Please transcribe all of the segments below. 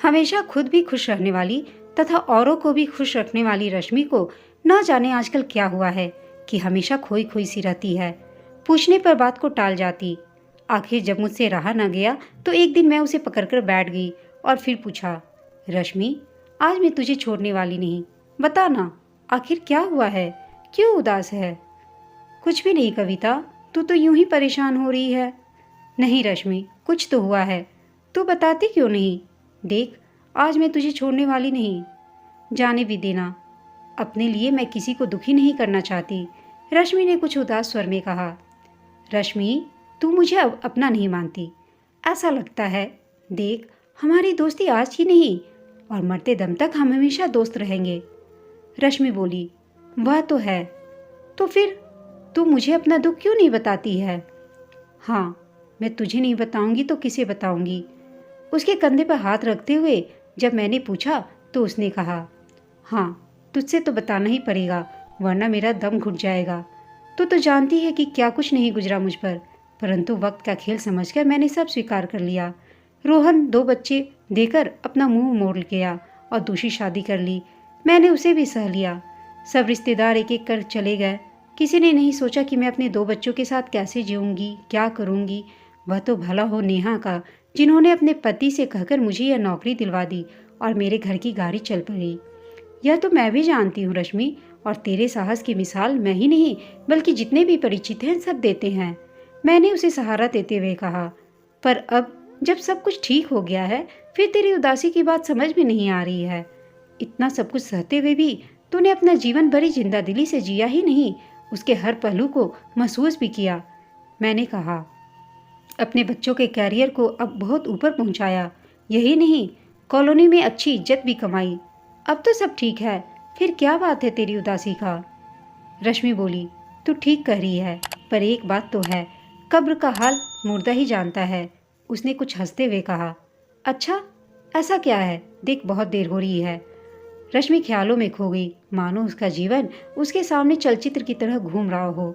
हमेशा खुद भी खुश रहने वाली तथा औरों को भी खुश रखने वाली रश्मि को न जाने आजकल क्या हुआ है कि हमेशा खोई खोई सी रहती है। पूछने पर बात को टाल जाती। आखिर जब मुझसे रहा न गया तो एक दिन मैं उसे पकड़कर बैठ गई और फिर पूछा, रश्मि, आज मैं तुझे छोड़ने वाली नहीं। बता ना, आखिर क्या हुआ है? क्यों उदास है? कुछ भी नहीं कविता, तू तो यूं ही परेशान हो रही है। नहीं रश्मि, कुछ तो हुआ है। तू बताती क्यों नहीं? देख, आज मैं तुझे छोड़ने वाली नहीं। जाने भी देना, अपने लिए मैं किसी को दुखी नहीं करना चाहती। रश्मि ने कुछ उदास स्वर में कहा। रश्मि, तू मुझे अब अपना नहीं मानती, ऐसा लगता है। देख, हमारी दोस्ती आज ही नहीं और मरते दम तक हम हमेशा दोस्त रहेंगे। रश्मि बोली, वह तो है। तो फिर तू मुझे अपना दुख क्यों नहीं बताती है? हाँ, मैं तुझे नहीं बताऊंगी तो किसे बताऊंगी? उसके कंधे पर हाथ रखते हुए जब मैंने पूछा तो उसने कहा, हाँ, तुझसे तो बताना ही पड़ेगा, वरना मेरा दम घुट जाएगा। तू तो जानती है कि क्या कुछ नहीं गुजरा मुझ पर, परंतु वक्त का खेल समझकर मैंने सब स्वीकार कर लिया। रोहन 2 बच्चे देकर अपना मुंह मोड़ गया और दूसरी शादी कर ली। मैंने उसे भी सह लिया। सब रिश्तेदार एक एक कर चले गए। किसी ने नहीं सोचा कि मैं अपने 2 बच्चों के साथ कैसे जीऊंगी, क्या करूंगी। वह तो भला हो नेहा का, जिन्होंने अपने पति से कहकर मुझे यह नौकरी दिलवा दी और मेरे घर की गाड़ी चल पड़ी। यह तो मैं भी जानती हूँ रश्मि, और तेरे साहस की मिसाल मैं ही नहीं बल्कि जितने भी परिचित हैं सब देते हैं। मैंने उसे सहारा देते हुए कहा। पर अब जब सब कुछ ठीक हो गया है, फिर तेरी उदासी की बात समझ में नहीं आ रही है। इतना सब कुछ सहते हुए भी तूने अपना जीवन बड़ी जिंदादिली से जिया ही नहीं, उसके हर पहलू को महसूस भी किया। मैंने कहा, अपने बच्चों के कैरियर को अब बहुत ऊपर पहुंचाया। यही नहीं, कॉलोनी में अच्छी इज्जत भी कमाई। अब तो सब ठीक है, फिर क्या बात है तेरी उदासी का? रश्मि बोली, तू ठीक कह रही है, पर एक बात तो है, कब्र का हाल मुर्दा ही जानता है। उसने कुछ हंसते हुए कहा। अच्छा, ऐसा क्या है? देख, बहुत देर हो रही है। रश्मि ख्यालों में खो गई, मानो उसका जीवन उसके सामने चलचित्र की तरह घूम रहा हो।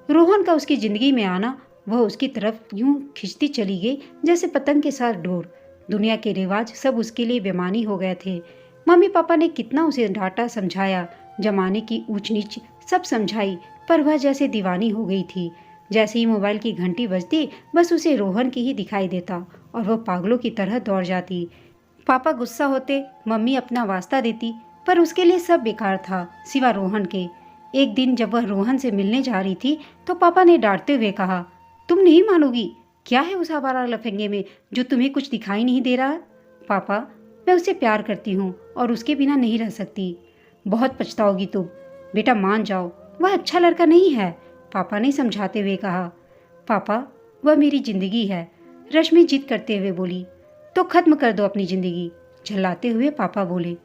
रोहन का उसकी जिंदगी में आना, वह उसकी तरफ यूं खिंचती चली गई जैसे पतंग के साथ डोर। दुनिया के रिवाज सब उसके लिए बेमानी हो गए थे। मम्मी पापा ने कितना उसे डांटा समझाया, जमाने की ऊंच नीच सब समझाई, पर वह जैसे दीवानी हो गई थी। जैसे ही मोबाइल की घंटी बजती, बस उसे रोहन की ही दिखाई देता और वह पागलों की तरह दौड़ जाती। पापा गुस्सा होते, मम्मी अपना वास्ता देती, पर उसके लिए सब बेकार था सिवा रोहन के। एक दिन जब वह रोहन से मिलने जा रही थी तो पापा ने डांटते हुए कहा, तुम नहीं मानोगी, क्या है उस आवारा लफंगे में जो तुम्हें कुछ दिखाई नहीं दे रहा? पापा, मैं उससे प्यार करती हूँ और उसके बिना नहीं रह सकती। बहुत पछताओगी तुम। बेटा मान जाओ, वह अच्छा लड़का नहीं है, पापा ने समझाते हुए कहा। पापा, वह मेरी जिंदगी है, रश्मि जिद करते हुए बोली। तो खत्म कर दो अपनी जिंदगी, झल्लाते हुए पापा बोले।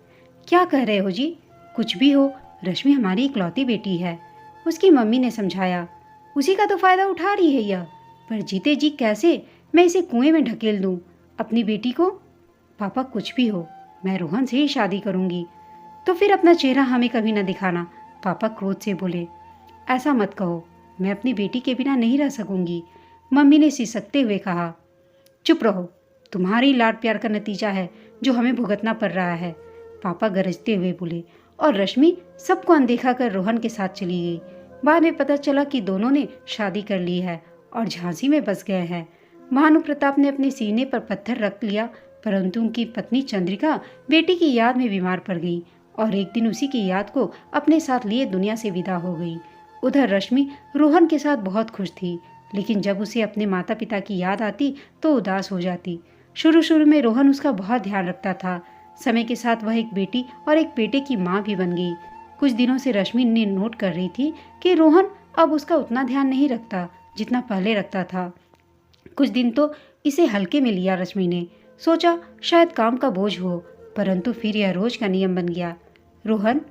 क्या कह रहे हो जी? कुछ भी हो, रश्मि हमारी इकलौती बेटी है, उसकी मम्मी ने समझाया। उसी का तो फायदा उठा रही है यह, पर जीते जी कैसे मैं इसे कुएं में ढकेल दूं अपनी बेटी को? पापा, कुछ भी हो, मैं रोहन से ही शादी करूंगी। तो फिर अपना चेहरा हमें कभी न दिखाना, पापा क्रोध से बोले। ऐसा मत कहो, मैं अपनी बेटी के बिना नहीं रह सकूंगी, मम्मी ने सिसकते हुए कहा। चुप रहो, तुम्हारी लाड प्यार का नतीजा है जो हमें भुगतना पड़ रहा है, पापा गरजते हुए बोले। और रश्मि सबको अनदेखा कर रोहन के साथ चली गई। बाद में पता चला कि दोनों ने शादी कर ली है और झांसी में बस गए हैं। भानु प्रताप ने अपने सीने पर पत्थर रख लिया, परंतु उनकी पत्नी चंद्रिका बेटी की याद में बीमार पड़ गई और एक दिन उसी की याद को अपने साथ लिए दुनिया से विदा हो गई। उधर रश्मि रोहन के साथ बहुत खुश थी, लेकिन जब उसे अपने माता पिता की याद आती तो उदास हो जाती। शुरू शुरू में रोहन उसका बहुत ध्यान रखता था। समय के साथ वह एक बेटी और एक बेटे की माँ भी बन गई। कुछ दिनों से रश्मि ने नोट कर रही थी कि रोहन अब उसका उतना ध्यान नहीं रखता जितना पहले रखता था। कुछ दिन तो इसे हल्के में लिया रश्मि ने, सोचा शायद काम का बोझ हो, परंतु फिर यह रोज का नियम बन गया। रोहन,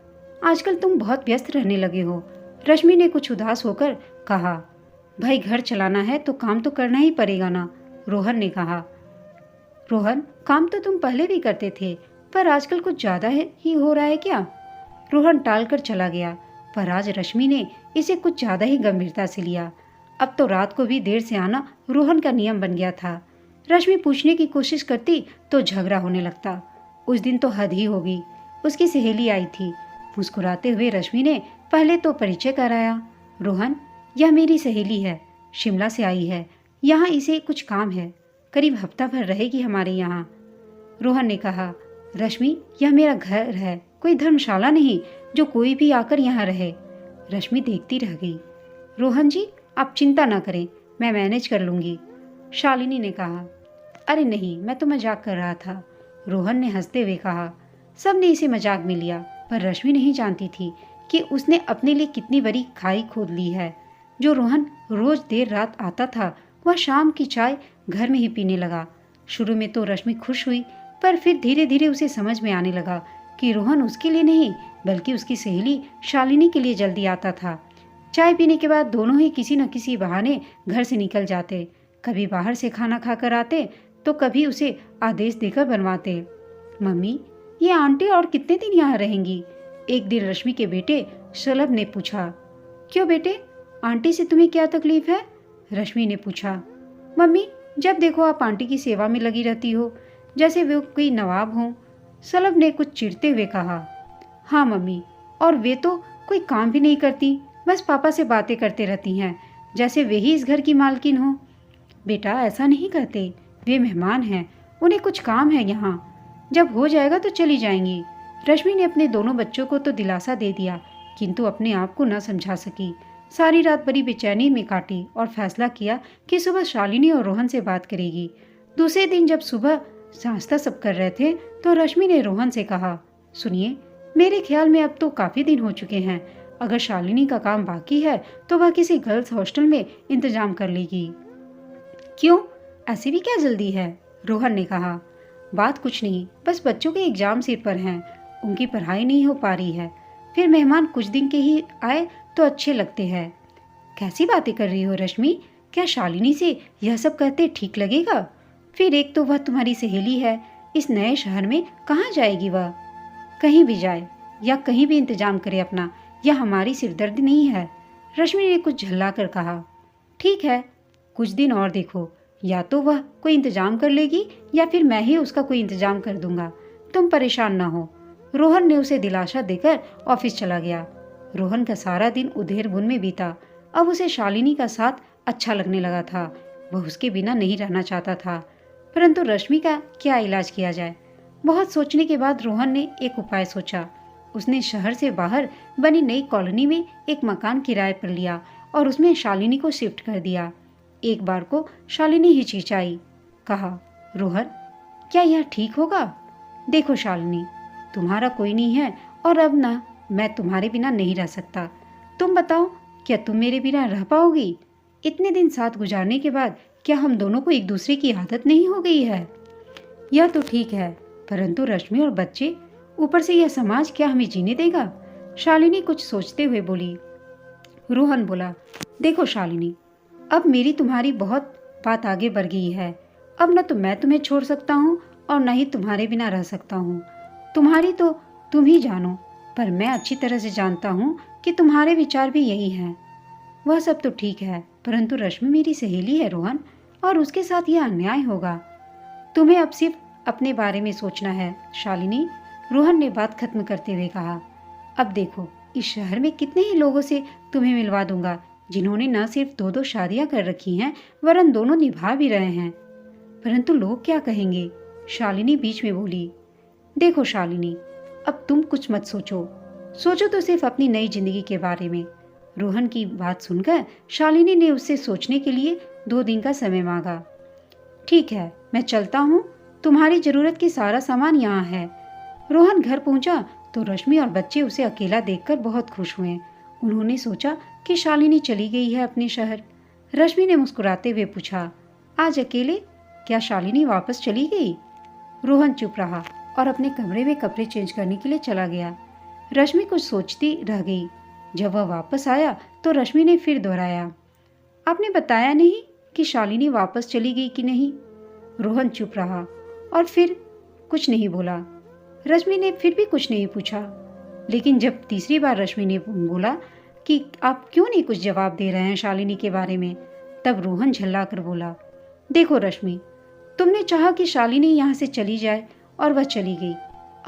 आजकल तुम बहुत व्यस्त रहने लगे हो, रश्मि ने कुछ उदास होकर कहा। भाई, घर चलाना है तो काम तो करना ही पड़ेगा ना, रोहन ने कहा। रोहन, काम तो तुम पहले भी करते थे, पर आजकल कुछ ज्यादा ही हो रहा है क्या? रोहन टालकर चला गया, पर आज रश्मि ने इसे कुछ ज्यादा ही गंभीरता से लिया। अब तो रात को भी देर से आना रोहन का नियम बन गया था। रश्मि पूछने की कोशिश करती तो झगड़ा होने लगता। उस दिन तो हद ही होगी। उसकी सहेली आई थी। मुस्कुराते हुए रश्मि ने पहले तो परिचय कराया। रोहन, यह मेरी सहेली है, शिमला से आई है। यहाँ इसे कुछ काम है, करीब हफ्ता भर रहेगी हमारे यहाँ। रोहन ने कहा, रश्मि, यह मेरा घर है, कोई धर्मशाला नहीं जो कोई भी आकर यहाँ रहे। रश्मि देखती रह गई। रोहन जी, आप चिंता ना करें, मैं मैनेज कर लूँगी, शालिनी ने कहा। अरे नहीं, मैं तो मजाक कर रहा था, रोहन ने हंसते हुए कहा। सब ने इसे मजाक में लिया, पर रश्मि नहीं जानती थी कि उसने अपने लिए कितनी बड़ी खाई खोद ली है। जो रोहन रोज देर रात आता था, वह शाम की चाय घर में ही पीने लगा। शुरू में तो रश्मि खुश हुई, पर फिर धीरे धीरे उसे समझ में आने लगा कि रोहन उसके लिए नहीं बल्कि उसकी सहेली शालिनी के लिए जल्दी आता था। चाय पीने के बाद दोनों ही किसी न किसी बहाने घर से निकल जाते। कभी बाहर से खाना खाकर आते तो कभी उसे आदेश देकर बनवाते। मम्मी, ये आंटी और कितने दिन यहाँ रहेंगी? एक दिन रश्मि के बेटे शलभ ने पूछा। क्यों बेटे, आंटी से तुम्हें क्या तकलीफ है? रश्मि ने पूछा। मम्मी, जब देखो आप आंटी की सेवा में लगी रहती हो, जैसे वे कोई नवाब हों, शलभ ने कुछ चिढ़ते हुए कहा। हाँ मम्मी, और वे तो कोई काम भी नहीं करती, बस पापा से बातें करते रहती हैं, जैसे वे ही इस घर की मालकिन हो। बेटा, ऐसा नहीं कहते, वे मेहमान हैं, उन्हें कुछ काम है यहाँ, जब हो जाएगा तो चली जाएंगी। रश्मि ने अपने दोनों बच्चों को तो दिलासा दे दिया, किंतु अपने आप को न समझा सकी। सारी रात बड़ी बेचैनी में काटी और फैसला किया कि सुबह शालिनी और रोहन से बात करेगी। दूसरे दिन जब सुबह नाश्ता सब कर रहे थे तो रश्मि ने रोहन से कहा, सुनिए, मेरे ख्याल में अब तो काफ़ी दिन हो चुके हैं, अगर शालिनी का काम बाकी है तो वह किसी गर्ल्स हॉस्टल में इंतजाम कर लेगी। क्यों, ऐसी भी क्या जल्दी है? रोहन ने कहा। बात कुछ नहीं, बस बच्चों के एग्जाम सिर पर हैं, उनकी पढ़ाई नहीं हो पा रही है, फिर मेहमान कुछ दिन के ही आए तो अच्छे लगते हैं। कैसी बातें कर रही हो रश्मि, क्या शालिनी से यह सब कहते ठीक लगेगा? फिर एक तो वह तुम्हारी सहेली है, इस नए शहर में कहाँ जाएगी वह? कहीं भी जाए या कहीं भी इंतजाम करे अपना, यह हमारी सिरदर्दी नहीं है, रश्मि ने कुछ झल्ला कर कहा। ठीक है, कुछ दिन और देखो, या तो वह कोई इंतजाम कर लेगी या फिर मैं ही उसका कोई इंतजाम कर दूंगा, तुम परेशान ना हो। रोहन ने उसे दिलासा देकर ऑफिस चला गया। रोहन का सारा दिन उधेर बुन में बीता। अब उसे शालिनी का साथ अच्छा लगने लगा था, वह उसके बिना नहीं रहना चाहता था, परंतु रश्मि का क्या इलाज किया जाए? बहुत सोचने के बाद रोहन ने एक उपाय सोचा। उसने शहर से बाहर बनी नई कॉलोनी में एक मकान किराए पर लिया और उसमें शालिनी को शिफ्ट कर दिया। एक बार को शालिनी हिचकिचाई, कहा, रोहन, क्या यह ठीक होगा? देखो शालिनी, तुम्हारा कोई नहीं है और अब ना मैं तुम्हारे बिना नहीं रह सकता। तुम बताओ, क्या तुम मेरे बिना रह पाओगी? इतने दिन साथ गुजारने के बाद क्या हम दोनों को एक दूसरे की आदत नहीं हो गई है? यह तो ठीक है, परंतु रश्मि और बच्चे, ऊपर से यह समाज क्या हमें जीने देगा? शालिनी कुछ सोचते हुए बोली। रोहन बोला, देखो शालिनी, अब मेरी तुम्हारी बहुत बात आगे बढ़ गई है। अब न तो मैं तुम्हें छोड़ सकता हूँ और न ही तुम्हारे बिना रह सकता हूँ। तुम्हारी तो तुम ही जानो, पर मैं अच्छी तरह से जानता हूँ कि तुम्हारे विचार भी यही हैं। वह सब तो ठीक है, परंतु रश्मि मेरी सहेली है रोहन, और उसके साथ यह अन्याय होगा। तुम्हें अब सिर्फ अपने बारे में सोचना है शालिनी, रोहन ने बात खत्म करते हुए कहा। अब देखो, इस शहर में कितने ही लोगों से तुम्हें मिलवा दूंगा, जिन्होंने न सिर्फ 2-2 शादियां कर रखी हैं, वरन दोनों निभा भी रहे हैं। परंतु लोग क्या कहेंगे? शालिनी बीच में बोली। देखो शालिनी, अब तुम कुछ मत सोचो तो सिर्फ अपनी नई जिंदगी के बारे में। रोहन की बात सुनकर शालिनी ने उससे सोचने के लिए 2 दिन का समय मांगा। ठीक है, मैं चलता हूँ, तुम्हारी जरूरत की सारा सामान यहाँ है। रोहन घर पहुँचा तो रश्मि और बच्चे उसे अकेला देखकर बहुत खुश हुए। उन्होंने सोचा कि शालिनी चली गई है अपने शहर। रश्मि ने मुस्कुराते हुए पूछा, आज अकेले? क्या शालिनी वापस चली गई? रोहन चुप रहा और अपने कमरे में कपड़े चेंज करने के लिए चला गया। रश्मि कुछ सोचती रह गई। जब वह वापस आया तो रश्मि ने फिर दोहराया, आपने बताया नहीं कि शालिनी वापस चली गई कि नहीं? रोहन चुप रहा और फिर कुछ नहीं बोला। रश्मि ने फिर भी कुछ नहीं पूछा, लेकिन जब तीसरी बार रश्मि ने बोला कि आप क्यों नहीं कुछ जवाब दे रहे हैं शालिनी के बारे में, तब रोहन झल्ला कर बोला, देखो रश्मि, तुमने चाहा कि शालिनी यहाँ से चली जाए और वह चली गई,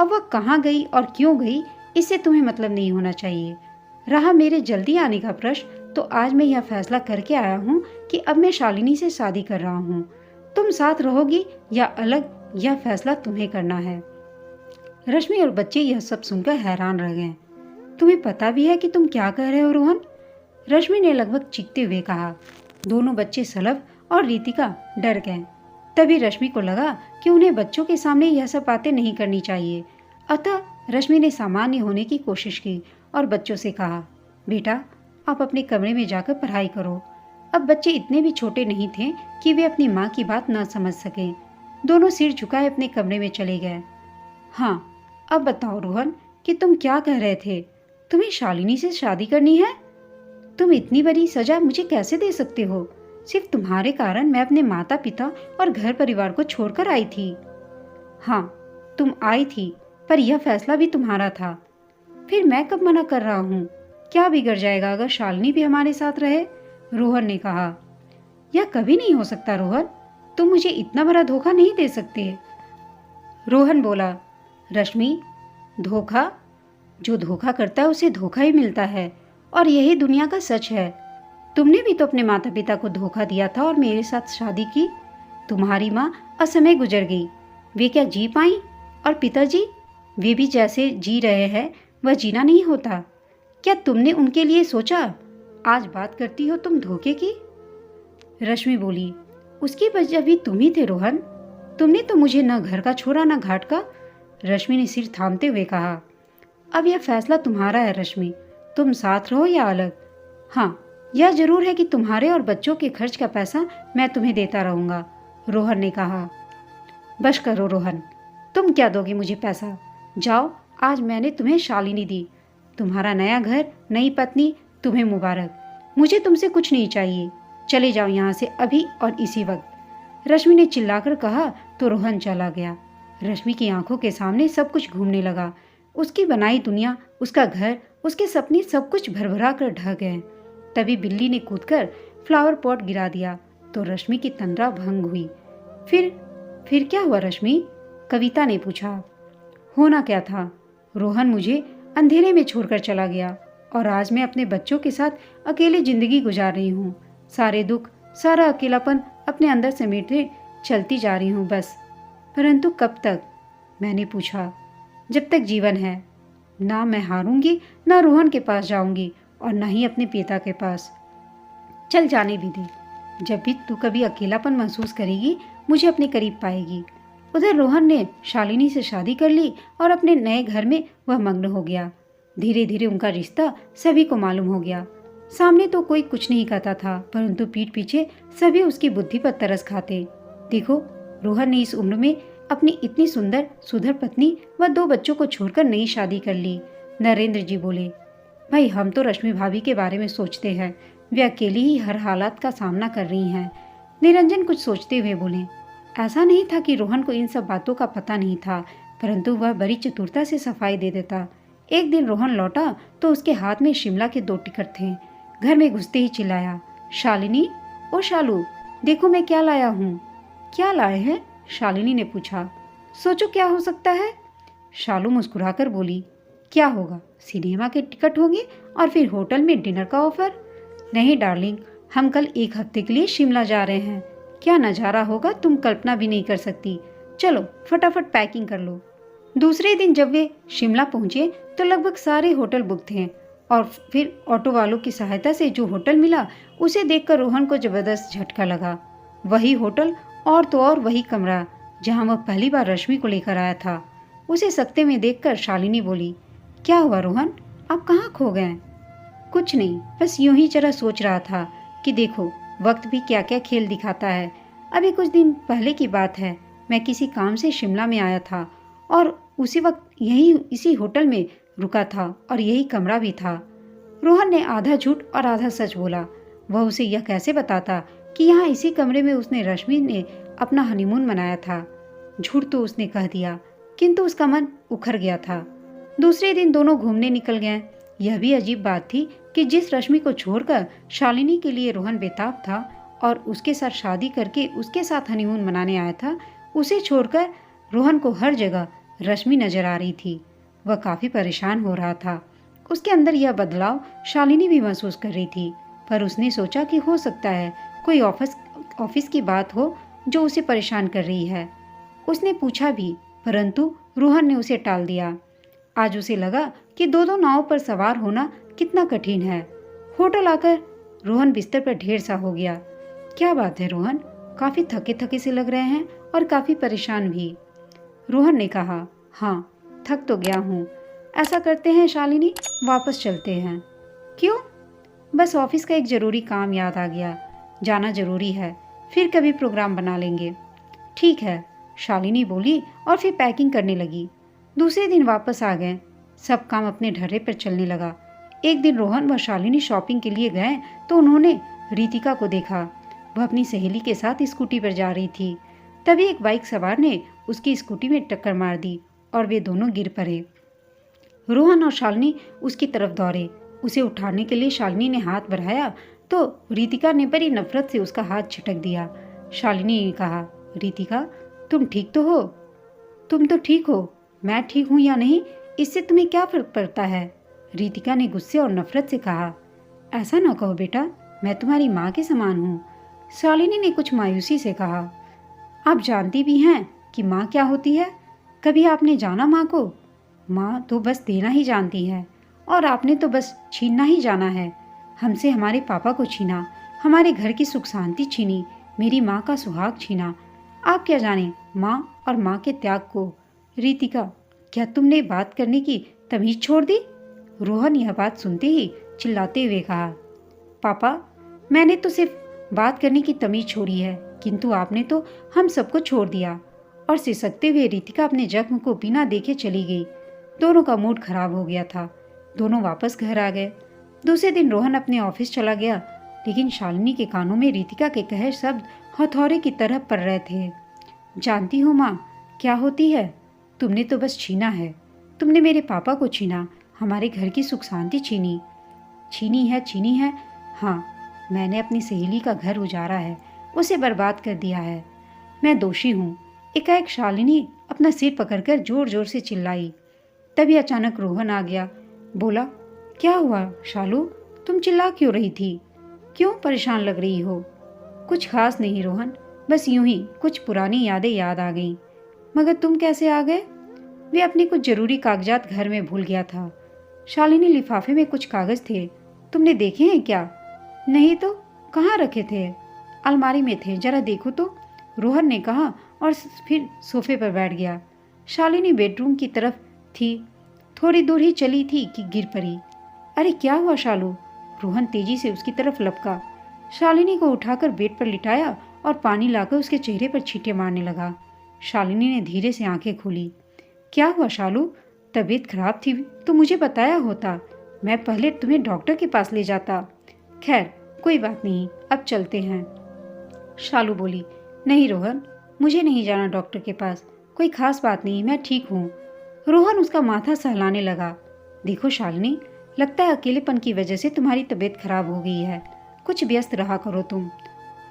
अब वह कहाँ गई और क्यों गई इससे तुम्हें मतलब नहीं होना चाहिए। रहा मेरे जल्दी आने का प्रश्न, तो आज मैं यह फैसला करके आया हूँ कि अब मैं शालिनी से शादी कर रहा हूँ। तुम साथ रहोगी या अलग, यह फैसला तुम्हें करना है। रश्मि और बच्चे यह सब सुनकर हैरान रह गए। तुम्हें पता भी है कि तुम क्या कह रहे हो रोहन? रश्मि ने लगभग चीखते हुए कहा। दोनों बच्चे सलभ और रीतिका डर गए। तभी रश्मि को लगा कि उन्हें बच्चों के सामने यह सब बातें नहीं करनी चाहिए। अतः रश्मि ने सामान्य होने की कोशिश की और बच्चों से कहा, बेटा आप अपने कमरे में जाकर पढ़ाई करो। अब बच्चे इतने भी छोटे नहीं थे कि वे अपनी माँ की बात न समझ सकें। दोनों सिर झुकाए अपने कमरे में चले गए। हाँ, अब बताओ रोहन कि तुम क्या कह रहे थे? तुम्हें शालिनी से शादी करनी है? तुम इतनी बड़ी सजा मुझे कैसे दे सकते हो? सिर्फ तुम्हारे कारण मैं अपने माता पिता और घर परिवार को छोड़कर आई थी। हाँ, तुम आई थी, पर यह फैसला भी तुम्हारा था। फिर मैं कब मना कर रहा हूँ? क्या बिगड़ जाएगा अगर शालिनी भी हमारे साथ रहे? रोहन ने कहा। यह कभी नहीं हो सकता रोहन, तुम मुझे इतना बड़ा धोखा नहीं दे सकते। रोहन बोला, रश्मि, धोखा? जो धोखा करता है उसे धोखा ही मिलता है, और यही दुनिया का सच है। तुमने भी तो अपने माता पिता को धोखा दिया था और मेरे साथ शादी की। तुम्हारी माँ असमय गुजर गई, वे क्या जी पाई? और पिताजी, वे भी जैसे जी रहे हैं वह जीना नहीं होता। क्या तुमने उनके लिए सोचा? आज बात करती हो तुम धोखे की। रश्मि बोली, उसकी वजह भी तुम ही थे रोहन। तुमने तो मुझे न घर का छोड़ा न घाट का। रश्मि ने सिर थामते हुए कहा। अब यह फैसला तुम्हारा है रश्मि, तुम साथ रहो या अलग। हाँ, यह जरूर है कि तुम्हारे और बच्चों के खर्च का पैसा मैं तुम्हें देता रहूंगा, रोहन ने कहा। बस करो रोहन, तुम क्या दोगे मुझे पैसा? जाओ, आज मैंने तुम्हें शालिनी दी, तुम्हारा नया घर, नई पत्नी, तुम्हें मुबारक। मुझे तुमसे कुछ नहीं चाहिए, चले जाओ यहाँ से अभी और इसी वक्त। रश्मि ने चिल्लाकर कहा तो रोहन चला गया। रश्मि की आंखों के सामने सब कुछ घूमने लगा। उसकी बनाई दुनिया, उसका घर, उसके सपने सब कुछ भरभरा कर ढह गए। तभी बिल्ली ने कूदकर फ्लावर पॉट गिरा दिया तो रश्मि की तंद्रा भंग हुई। फिर क्या हुआ रश्मि? कविता ने पूछा। होना क्या था? रोहन मुझे अंधेरे में छोड़कर चला गया और आज मैं अपने बच्चों के साथ अकेले जिंदगी गुजार रही हूँ। सारे दुख, सारा अकेलापन अपने अंदर समेटे चलती जा रही हूँ बस। परंतु कब तक? मैंने पूछा। जब तक जीवन है। ना मैं हारूंगी, ना रोहन के पास जाऊंगी और ना ही अपने पिता के पास। चल जाने भी दे। जब भी तू कभी अकेलापन महसूस करेगी मुझे अपने करीब पाएगी। उधर रोहन ने शालिनी से शादी कर ली और अपने नए घर में वह मग्न हो गया। धीरे धीरे उनका रिश्ता सभी को मालूम हो गया। सामने तो कोई कुछ नहीं कहता था, परंतु पीठ पीछे सभी उसकी बुद्धि पर तरस खाते। देखो, रोहन ने इस उम्र में अपनी इतनी सुंदर सुधर पत्नी व 2 बच्चों को छोड़कर नई शादी कर ली। नरेंद्र जी बोले, भाई हम तो रश्मि भाभी के बारे में सोचते हैं, वे अकेली ही हर हालात का सामना कर रही हैं। निरंजन कुछ सोचते हुए बोले, ऐसा नहीं था कि रोहन को इन सब बातों का पता नहीं था, परंतु वह बड़ी चतुरता से सफाई दे देता। एक दिन रोहन लौटा तो उसके हाथ में शिमला के 2 टिकट थे। घर में घुसते ही चिल्लाया, शालिनी, ओ शालू, देखो मैं क्या लाया हूँ। क्या लाए हैं? शालिनी ने पूछा। सोचो क्या हो सकता है? शालू मुस्कुराकर बोली, क्या होगा? सिनेमा के टिकट होंगे और फिर होटल में डिनर का ऑफर। नहीं डार्लिंग, हम कल 1 हफ्ते के लिए शिमला जा रहे हैं। क्या नज़ारा होगा तुम कल्पना भी नहीं कर सकती। चलो फटाफट पैकिंग कर लो। दूसरे दिन जब वे शिमला पहुंचे तो लगभग सारे होटल बुक थे और फिर ऑटो वालों की सहायता से जो होटल मिला उसे देखकर रोहन को जबरदस्त झटका लगा। वही होटल और तो और वही कमरा जहां वह पहली बार रश्मि को लेकर आया था। उसे सकते में देखकर शालिनी बोली, क्या हुआ रोहन, आप कहाँ खो गए? कुछ नहीं, बस यूं ही जरा सोच रहा था कि देखो वक्त भी क्या क्या खेल दिखाता है। अभी कुछ दिन पहले की बात है, मैं किसी काम से शिमला में आया था और उसी वक्त यही इसी होटल में रुका था और यही कमरा भी था। रोहन ने आधा झूठ और आधा सच बोला। वह उसे यह कैसे बताता कि यहाँ इसी कमरे में उसने रश्मि ने अपना हनीमून मनाया था। झूठ तो उसने कह दिया, किंतु उसका मन उखड़ गया था। दूसरे दिन दोनों घूमने निकल गए। यह भी अजीब बात थी कि जिस रश्मि को छोड़कर शालिनी के लिए रोहन बेताब था और उसके साथ शादी करके उसके साथ हनीमून मनाने आया था, उसे छोड़कर रोहन को हर जगह रश्मि नजर आ रही थी। वह काफ़ी परेशान हो रहा था। उसके अंदर यह बदलाव शालिनी भी महसूस कर रही थी, पर उसने सोचा कि हो सकता है कोई ऑफिस की बात हो जो उसे परेशान कर रही है। उसने पूछा भी, परंतु रोहन ने उसे टाल दिया। आज उसे लगा कि दो नावों पर सवार होना कितना कठिन है। होटल आकर रोहन बिस्तर पर ढेर सा हो गया। क्या बात है रोहन, काफी थके थके से लग रहे हैं और काफी परेशान भी। रोहन ने कहा, हाँ थक तो गया हूँ। ऐसा करते हैं शालिनी, वापस चलते हैं। क्यों? बस ऑफिस का एक जरूरी काम याद आ गया, जाना जरूरी है, फिर कभी प्रोग्राम बना लेंगे। ठीक है, शालिनी बोली और फिर पैकिंग करने लगी। दूसरे दिन वापस आ गए। सब काम अपने ढर्रे पर चलने लगा। एक दिन रोहन व शालिनी शॉपिंग के लिए गए तो उन्होंने रितिका को देखा। वह अपनी सहेली के साथ स्कूटी पर जा रही थी। तभी एक बाइक सवार ने उसकी स्कूटी में टक्कर मार दी और वे दोनों गिर पड़े। रोहन और शालिनी उसकी तरफ दौड़े। उसे उठाने के लिए शालिनी ने हाथ बढ़ाया तो रितिका ने बड़ी नफरत से उसका हाथ झटक दिया। शालिनी ने कहा, रितिका तुम ठीक तो हो? तुम तो ठीक हो, मैं ठीक हूँ या नहीं इससे तुम्हें क्या फर्क पड़ता है? रितिका ने गुस्से और नफरत से कहा। ऐसा ना कहो बेटा, मैं तुम्हारी माँ के समान हूँ। शालिनी ने कुछ मायूसी से कहा। आप जानती भी हैं कि माँ क्या होती है? कभी आपने जाना माँ को? माँ तो बस देना ही जानती है और आपने तो बस छीनना ही जाना है। हमसे हमारे पापा को छीना, हमारे घर की सुख शांति छीनी, मेरी माँ का सुहाग छीना। आप क्या जाने माँ और माँ के त्याग को। रितिका, क्या तुमने बात करने की तमीज छोड़ दी? रोहन यह बात सुनते ही चिल्लाते हुए कहा, पापा मैंने तो सिर्फ बात करने की तमीज छोड़ी है, किंतु आपने तो हम सबको छोड़ दिया। और सिसकते हुए रितिका अपने जख्म को बिना देखे चली गई। दोनों का मूड खराब हो गया था। दोनों वापस घर आ गए। दूसरे दिन रोहन अपने ऑफिस चला गया, लेकिन शालिनी के कानों में रितिका के कहे शब्द हथौड़े की तरह पड़ रहे थे। जानती हो माँ क्या होती है? तुमने तो बस छीना है। तुमने मेरे पापा को छीना, हमारे घर की सुख शांति छीनी। छीनी है। हाँ, मैंने अपनी सहेली का घर उजाड़ा है, उसे बर्बाद कर दिया है। मैं दोषी हूँ। एकाएक शालिनी अपना सिर पकड़कर जोर जोर से चिल्लाई। तभी अचानक रोहन आ गया। बोला, क्या हुआ शालू, तुम चिल्ला क्यों रही थी? क्यों परेशान लग रही हो? कुछ खास नहीं रोहन, बस यूं ही कुछ पुरानी यादें याद आ गईं। मगर तुम कैसे आ गए? वे अपने कुछ जरूरी कागजात घर में भूल गया था। शालिनी, लिफाफे में कुछ कागज थे, तुमने देखे हैं क्या? नहीं तो, कहाँ रखे थे? अलमारी में थे, जरा देखो तो, रोहन ने कहा और फिर सोफे पर बैठ गया। शालिनी बेडरूम की तरफ थी, थोड़ी दूर ही चली थी कि गिर पड़ी। अरे क्या हुआ शालू? रोहन तेजी से उसकी तरफ लपका। शालिनी को उठाकर बेड पर लिटाया और पानी लाकर उसके चेहरे पर छींटे मारने लगा। शालिनी ने धीरे से आंखें खोली। क्या हुआ शालू? तबीयत खराब थी तो मुझे बताया होता, मैं पहले तुम्हें डॉक्टर के पास ले जाता। खैर कोई बात नहीं, अब चलते हैं। शालू बोली, नहीं रोहन, मुझे नहीं जाना डॉक्टर के पास, कोई खास बात नहीं, मैं ठीक हूँ। रोहन उसका माथा सहलाने लगा। देखो शालिनी, लगता है अकेलेपन की वजह से तुम्हारी तबीयत खराब हो गई है, कुछ व्यस्त रहा करो तुम।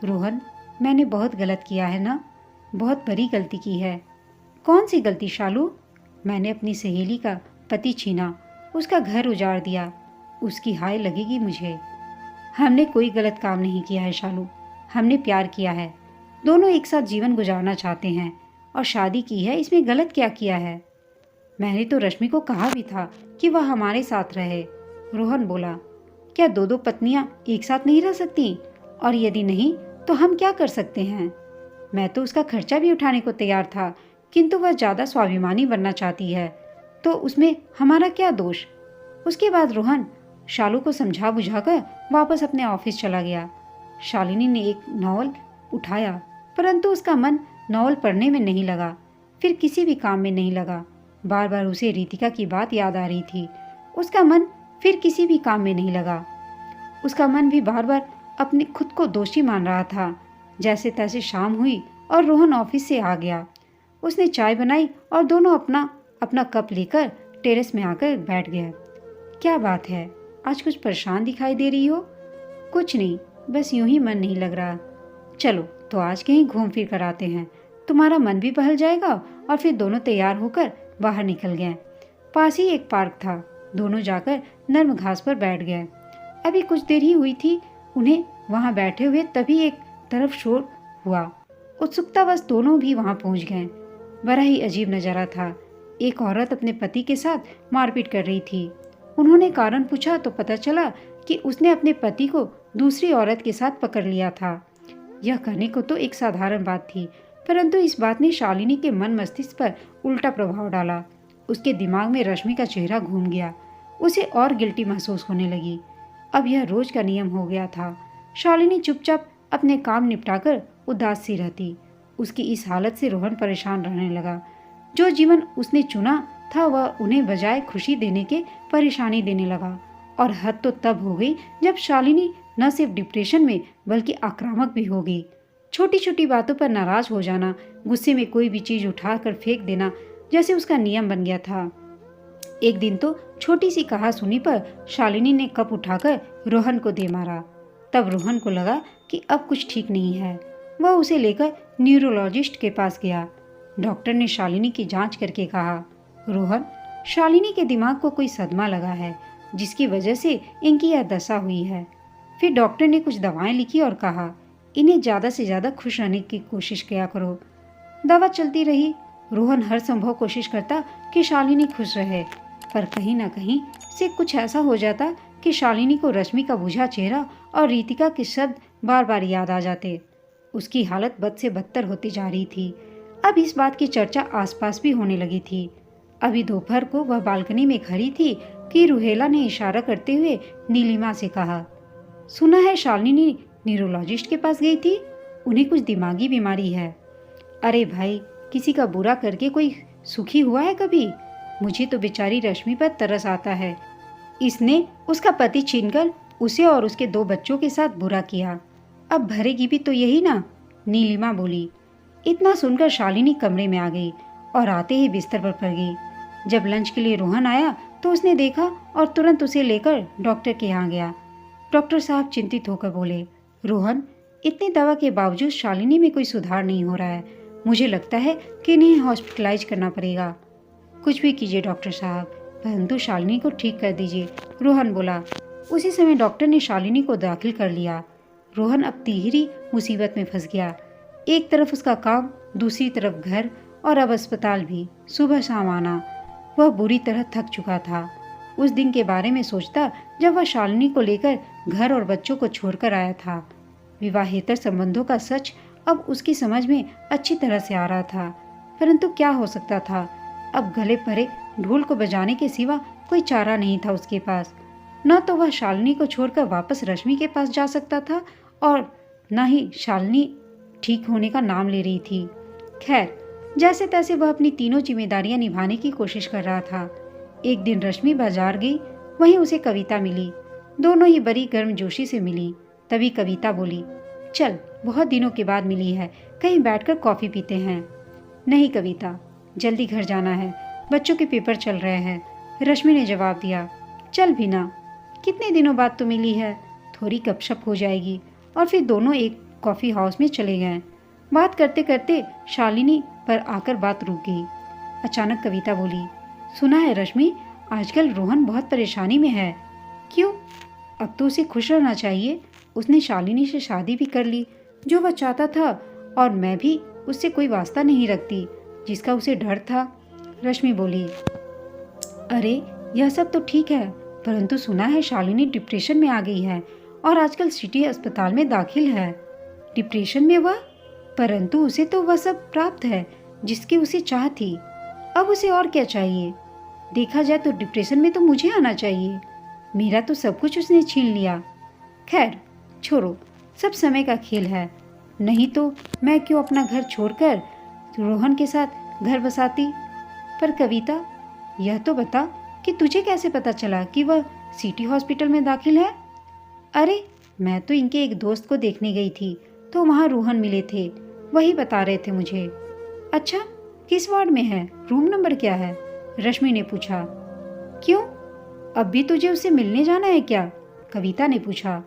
रोहन, मैंने बहुत गलत किया है ना, बहुत बड़ी गलती की है। कौन सी गलती शालू? मैंने अपनी सहेली का पति छीना, उसका घर उजाड़ दिया, उसकी हाय लगेगी मुझे। हमने कोई गलत काम नहीं किया है शालू, हमने प्यार किया है, दोनों एक साथ जीवन गुजारना चाहते हैं और शादी की है, इसमें गलत क्या किया है? मैंने तो रश्मि को कहा भी था कि वह हमारे साथ रहे। रोहन बोला, क्या दो दो पत्नियां एक साथ नहीं रह सकती? और यदि नहीं तो हम क्या कर सकते हैं? मैं तो उसका खर्चा भी उठाने को तैयार था, किंतु वह ज़्यादा स्वाभिमानी बनना चाहती है, तो उसमें हमारा क्या दोष? उसके बाद रोहन शालू को समझा बुझाकर वापस अपने ऑफिस चला गया। शालिनी ने एक नॉवल उठाया, परंतु उसका मन नॉवल पढ़ने में नहीं लगा, फिर किसी भी काम में नहीं लगा। बार बार उसे रितिका की बात याद आ रही थी। उसका मन फिर किसी भी काम में नहीं लगा। उसका मन भी बार बार अपने खुद को दोषी मान रहा था। जैसे तैसे शाम हुई और रोहन ऑफिस से आ गया। उसने चाय बनाई और दोनों अपना अपना कप लेकर टेरेस में आकर बैठ गए। क्या बात है, आज कुछ परेशान दिखाई दे रही हो? कुछ नहीं, बस यूं ही मन नहीं लग रहा। चलो तो आज कहीं घूम फिर कर आते हैं, तुम्हारा मन भी बहल जाएगा और फिर दोनों तैयार होकर बाहर निकल गए। पास ही एक पार्क था। दोनों जाकर नर्म घास पर बैठ गए। अभी कुछ देर ही हुई थी उन्हें वहां बैठे हुए, तभी एक तरफ शोर हुआ। उत्सुकतावश दोनों भी वहां पहुंच गए। बड़ा ही अजीब नजारा था। एक औरत अपने पति के साथ मारपीट कर रही थी। उन्होंने कारण पूछा तो पता चला कि उसने अपने पति को दूसरी औरत के साथ पकड़ लिया था। यह कहने को तो एक साधारण बात थी, परंतु इस बात ने शालिनी के मन मस्तिष्क पर उल्टा प्रभाव डाला। उसके दिमाग में रश्मि का चेहरा घूम गया। उसे और गिल्टी महसूस होने लगी। अब यह रोज का नियम हो गया था। शालिनी चुपचाप अपने काम निपटाकर उदास सी रहती। उसकी इस हालत से रोहन परेशान रहने लगा। जो जीवन उसने चुना था वह उन्हें बजाय खुशी देने के परेशानी देने लगा। और हद तो तब हो गई जब शालिनी न सिर्फ डिप्रेशन में बल्कि आक्रामक भी हो गई। छोटी छोटी बातों पर नाराज हो जाना, गुस्से में कोई भी चीज उठाकर फेंक देना जैसे उसका नियम बन गया था। एक दिन तो छोटी सी कहासुनी पर शालिनी ने कप उठाकर रोहन को दे मारा। तब रोहन को लगा कि अब कुछ ठीक नहीं है। वह उसे लेकर न्यूरोलॉजिस्ट के पास गया। डॉक्टर ने शालिनी की जांच करके कहा, रोहन, शालिनी के दिमाग को कोई सदमा लगा है जिसकी वजह से इनकी यह दशा हुई है। फिर डॉक्टर ने कुछ दवाएं लिखी और कहा, इन्हें ज़्यादा से ज़्यादा खुश रहने की कोशिश किया करो। दवा चलती रही। रोहन हर संभव कोशिश करता कि शालिनी खुश रहे, पर कहीं ना कहीं से कुछ ऐसा हो जाता कि शालिनी को रश्मि का बुझा चेहरा और रीतिका के शब्द बार बार याद आ जाते। उसकी हालत बद से बदतर होती जा रही थी। अब इस बात की चर्चा आसपास भी होने लगी थी। अभी दोपहर को वह बालकनी में खड़ी थी कि रुहेला ने इशारा करते हुए नीलिमा से कहा, सुना है शालिनी न्यूरोलॉजिस्ट के पास गई थी, उन्हें कुछ दिमागी बीमारी है। अरे भाई, किसी का बुरा करके कोई सुखी हुआ है कभी? मुझे तो बेचारी रश्मि पर तरस आता है। इसने उसका पति छीनकर उसे और उसके 2 बच्चों के साथ बुरा किया। अब भरेगी भी तो यही ना, नीलिमा बोली। इतना सुनकर शालिनी कमरे में आ गई और आते ही बिस्तर पर पड़ गई। जब लंच के लिए रोहन आया तो उसने देखा और तुरंत उसे लेकर डॉक्टर के यहाँ गया। डॉक्टर साहब चिंतित होकर बोले, रोहन, इतनी दवा के बावजूद शालिनी में कोई सुधार नहीं हो रहा है। मुझे लगता है कि इन्हें हॉस्पिटलाइज करना पड़ेगा। कुछ भी कीजिए डॉक्टर साहब, परंतु शालिनी को ठीक कर दीजिए, रोहन बोला। उसी समय डॉक्टर ने शालिनी को दाखिल कर लिया। रोहन अब तिहरी मुसीबत में फंस गया। एक तरफ उसका काम, दूसरी तरफ घर और अब अस्पताल भी, सुबह शाम आना। वह बुरी तरह थक चुका था। उस दिन के बारे में सोचता जब वह शालिनी को लेकर घर और बच्चों को छोड़कर आया था। विवाहेतर संबंधों का सच अब उसकी समझ में अच्छी तरह से आ रहा था, परंतु क्या हो सकता था? अब गले परे ढोल को बजाने के सिवा कोई चारा नहीं था उसके पास। न तो वह शालिनी को छोड़कर वापस रश्मि के पास जा सकता था और न ही शालिनी ठीक होने का नाम ले रही थी। खैर, जैसे तैसे वह अपनी तीनों जिम्मेदारियां निभाने की कोशिश कर रहा था। एक दिन रश्मि बाजार गई, वहीं उसे कविता मिली। दोनों ही बड़ी गर्मजोशी से मिली। तभी कविता बोली, चल, बहुत दिनों के बाद मिली है, कहीं बैठकर कॉफी पीते हैं। नहीं कविता, जल्दी घर जाना है, बच्चों के पेपर चल रहे हैं, रश्मि ने जवाब दिया। चल भी ना, कितने दिनों बाद तो मिली है, थोड़ी गपशप हो जाएगी। और फिर दोनों एक कॉफ़ी हाउस में चले गए। बात करते करते शालिनी पर आकर बात रुक गई। अचानक कविता बोली, सुना है रश्मि, आजकल रोहन बहुत परेशानी में है। क्यों? अब तो उसे खुश रहना चाहिए। उसने शालिनी से शादी भी कर ली, जो वह चाहता था, और मैं भी उससे कोई वास्ता नहीं रखती जिसका उसे डर था। रश्मि बोली, अरे यह सब तो ठीक है, परंतु सुना है शालिनी डिप्रेशन में आ गई है और आजकल सिटी अस्पताल में दाखिल है। डिप्रेशन में वह? परंतु उसे तो वह सब प्राप्त है जिसकी उसे चाह थी। अब उसे और क्या चाहिए? देखा जाए तो डिप्रेशन में तो मुझे आना चाहिए। मेरा तो सब कुछ उसने छीन लिया। खैर छोड़ो, सब समय का खेल है। नहीं तो मैं क्यों अपना घर छोड़कर रोहन के साथ घर बसाती। पर कविता, यह तो बता कि तुझे कैसे पता चला कि वह सिटी हॉस्पिटल में दाखिल है? अरे मैं तो इनके एक दोस्त को देखने गई थी तो वहाँ रोहन मिले थे, वही बता रहे थे मुझे। अच्छा, किस वार्ड में है? रूम नंबर क्या है? रश्मि ने पूछा। क्यों, अब भी तुझे उससे मिलने जाना है क्या? कविता ने पूछा।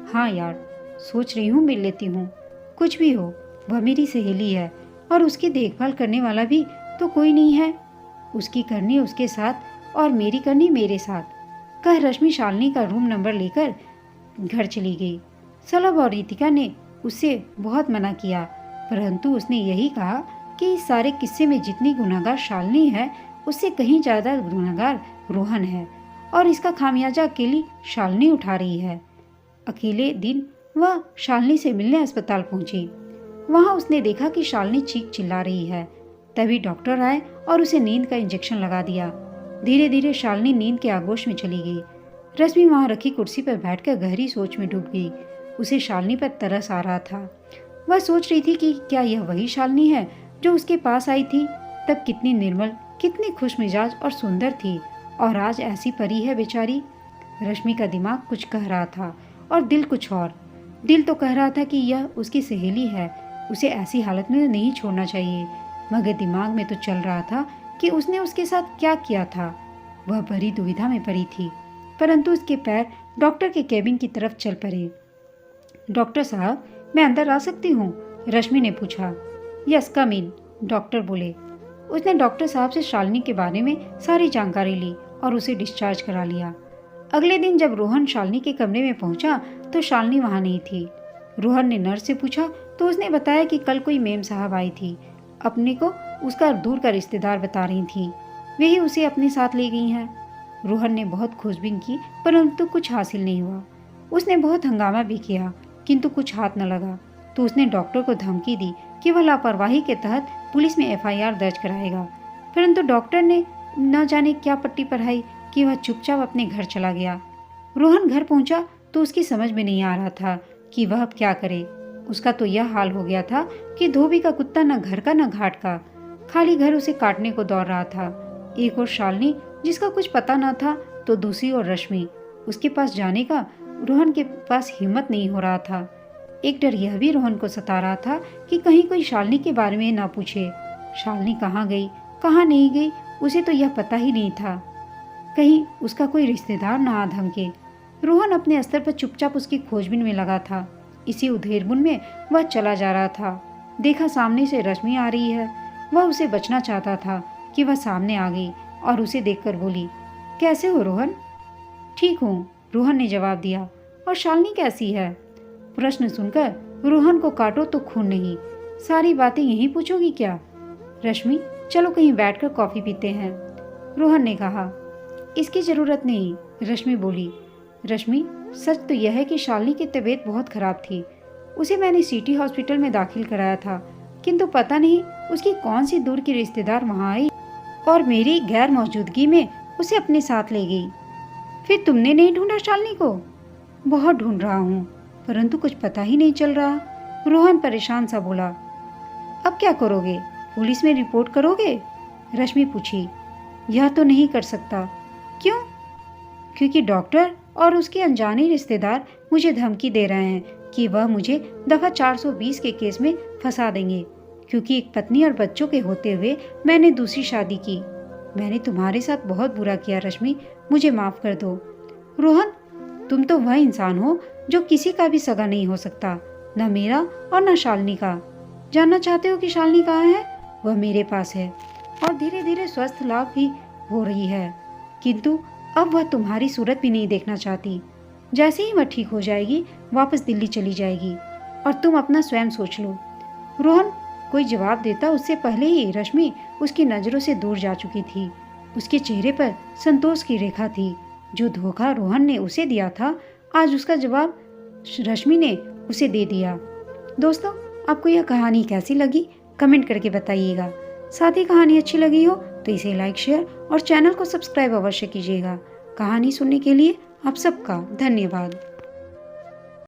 हाँ यार, सोच रही हूँ मिल लेती हूँ। कुछ भी हो, वह मेरी सहेली है और उसकी देखभाल करने वाला भी तो कोई नहीं है। उसकी करनी उसके साथ और मेरी करनी मेरे साथ। कह रश्मि शालिनी का रूम नंबर लेकर घर चली गई। सौरभ और रितिका ने उससे बहुत मना किया, परंतु उसने यही कहा कि इस सारे किस्से में जितनी गुनहगार शालिनी है उससे कहीं ज़्यादा गुनहगार रोहन है और इसका खामियाजा अकेली शालिनी उठा रही है। अकेले दिन वह शालिनी से मिलने अस्पताल पहुंची। वहां उसने देखा कि शालिनी चीख चिल्ला रही है। तभी डॉक्टर आए और उसे नींद का इंजेक्शन लगा दिया। धीरे धीरे शालिनी नींद के आगोश में चली गई। रश्मि वहां रखी कुर्सी पर बैठकर गहरी सोच में डूब गई। उसे शालिनी पर तरस आ रहा था। वह सोच रही थी कि क्या यह वही शालिनी है जो उसके पास आई थी। तब कितनी निर्मल, कितनी खुश मिजाज और सुंदर थी, और आज ऐसी परी है बेचारी। रश्मि का दिमाग कुछ कह रहा था और दिल कुछ और। दिल तो कह रहा था कि यह उसकी सहेली है, उसे ऐसी हालत में नहीं छोड़ना चाहिए, मगर दिमाग में तो चल रहा था कि उसने उसके साथ क्या किया था। वह बड़ी दुविधा में पड़ी थी, परंतु उसके पैर डॉक्टर के केबिन की तरफ चल पड़े। डॉक्टर साहब, मैं अंदर आ सकती हूँ? रश्मि ने पूछा। यस, कम इन, डॉक्टर बोले। उसने डॉक्टर साहब से शालिनी के बारे में सारी जानकारी ली और उसे डिस्चार्ज करा लिया। अगले दिन जब रोहन शालिनी के कमरे में पहुंचा तो शालिनी वहां नहीं थी। रोहन ने नर्स से पूछा तो उसने बताया कि कल कोई मेम साहब आई थी, अपने को उसका दूर का रिश्तेदार बता रही थी, वही उसे अपने साथ ले गई हैं। रोहन ने बहुत खोजबीन की, परंतु कुछ हासिल नहीं हुआ। उसने बहुत हंगामा भी किया, किंतु कुछ हाथ न लगा। तो उसने डॉक्टर को धमकी दी कि वह लापरवाही के तहत पुलिस में एफआईआर दर्ज कराएगा, परंतु डॉक्टर ने न जाने क्या पट्टी पढ़ाई कि वह चुपचाप अपने घर चला गया। रोहन घर पहुंचा तो उसकी समझ में नहीं आ रहा था कि वह अब क्या करे। उसका तो यह हाल हो गया था कि धोबी का कुत्ता न घर का न घाट का, खाली घर उसे काटने को दौड़ रहा था। एक और शालिनी जिसका कुछ पता न था, तो दूसरी ओर रश्मि। उसके पास जाने का रोहन के पास हिम्मत नहीं हो रहा था। एक डर यह भी रोहन को सता रहा था कि कहीं कोई शालिनी के बारे में ना पूछे। शालिनी कहाँ गई, कहाँ नहीं गई, उसे तो यह पता ही नहीं था। कहीं उसका कोई रिश्तेदार ना आ धमके। रोहन अपने स्तर पर चुपचाप उसकी खोजबीन में लगा था। इसी उधेड़बुन में वह चला जा रहा था। देखा सामने से रश्मि आ रही है। वह उसे बचना चाहता था कि वह सामने आ गई और उसे देखकर बोली, कैसे हो रोहन? ठीक हूँ, रोहन ने जवाब दिया। और शालिनी कैसी है? प्रश्न सुनकर रोहन को काटो तो खून नहीं। सारी बातें यहीं पूछोगी क्या? रश्मि, चलो कहीं बैठकर कॉफी पीते हैं, रोहन ने कहा। इसकी जरूरत नहीं, रश्मि बोली। रश्मि, सच तो यह है कि शालिनी की तबीयत बहुत खराब थी। उसे मैंने सिटी हॉस्पिटल में दाखिल कराया था, किंतु पता नहीं उसकी कौन सी दूर की रिश्तेदार वहां आई और मेरी गैर मौजूदगी में उसे अपने साथ ले गई। फिर तुमने नहीं ढूंढा शालिनी को? बहुत ढूंढ रहा हूँ, परंतु कुछ पता ही नहीं चल रहा, रोहन परेशान सा बोला। अब क्या करोगे? पुलिस में रिपोर्ट करोगे? रश्मि पूछी। यह तो नहीं कर सकता। क्यों? क्योंकि डॉक्टर और उसके अनजाने रिश्तेदार मुझे धमकी दे रहे हैं कि वह मुझे दफा 420 के केस में फंसा देंगे, क्योंकि एक पत्नी और बच्चों के होते हुए मैंने दूसरी शादी की। मैंने तुम्हारे साथ बहुत बुरा किया रश्मि, मुझे माफ कर दो। रोहन, तुम तो वह इंसान हो जो किसी का भी सगा नहीं हो सकता, न मेरा और न शालिनी का। जानना चाहते हो कि शालिनी कहाँ है? वह मेरे पास है और धीरे धीरे स्वस्थ लाभ भी हो रही है, किंतु अब वह तुम्हारी सूरत भी नहीं देखना चाहती। जैसे ही वह ठीक हो जाएगी वापस दिल्ली चली जाएगी और तुम अपना स्वयं सोच लो। रोहन कोई जवाब देता उससे पहले ही रश्मि उसकी नज़रों से दूर जा चुकी थी। उसके चेहरे पर संतोष की रेखा थी। जो धोखा रोहन ने उसे दिया था, आज उसका जवाब रश्मि ने उसे दे दिया। दोस्तों, आपको यह कहानी कैसी लगी कमेंट करके बताइएगा। साथ ही कहानी अच्छी लगी हो तो इसे लाइक, शेयर और चैनल को सब्सक्राइब अवश्य कीजिएगा। कहानी सुनने के लिए आप सबका धन्यवाद।